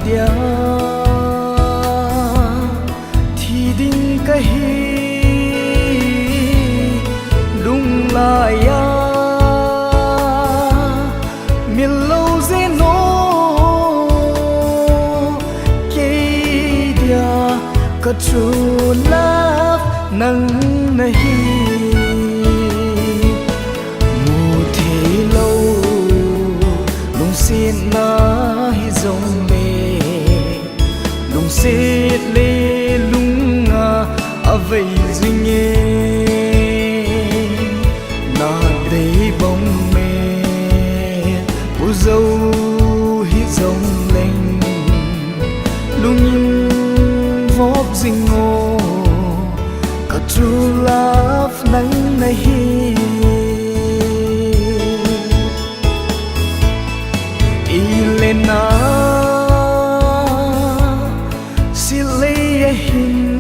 dia thì đinh cái hi lung la ya miền lâu dễ nó cái dia có true love nâng na hi mù thì lâu lung xin na hi dòng mê lung xít lê lung nga à vậy duy nghe na đây bóng mê bố dâu hi dòng lên lung nhìn vóp dinh ngô cả true love nắng này hi Elena Silea hin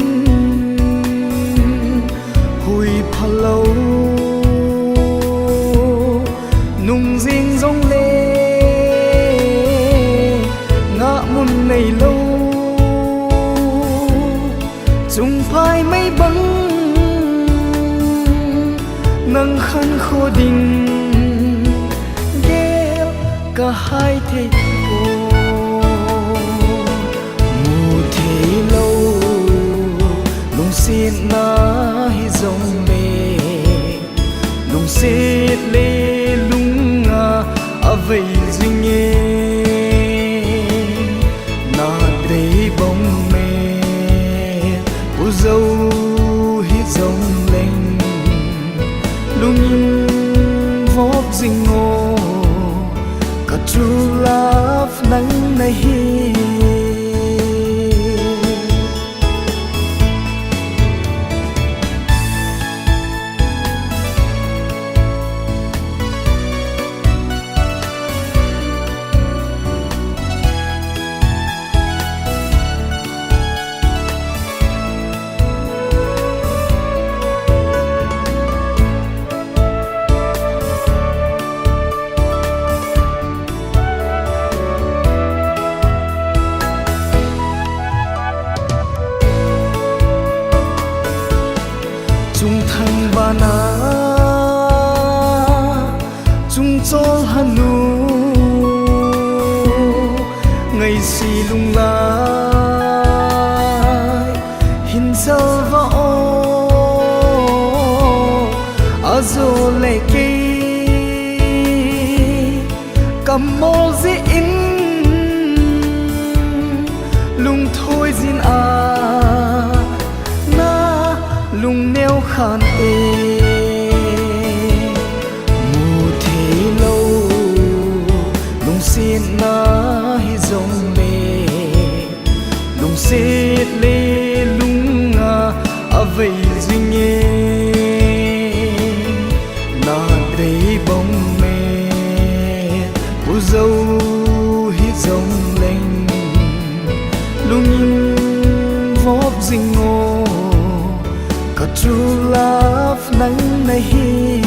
hui phalo nung riêng rong lê ngã muôn này lâu chung phai mấy băng nâng khăn khô đình ghé cả hai thế cô mù thế lâu lung xin na hi dòng mê lung xít lê lung nga à vậy duy nghe na đây bóng mê bố dâu hi dòng lên lung nhìn vóp dinh ngô cả true love nắng này hi chung thang bana chung chol hanu ngày si lung lai hin zal va o azo le ke kamol zi in lung thôi zin lung neo khan e mù thế lâu lung xin na hi dòng mê lung xít lê lung nga à vậy duy nghe na đây bóng mê bố dâu hi dòng lên lung nhìn vóp dinh ngô cả true love nắng này hi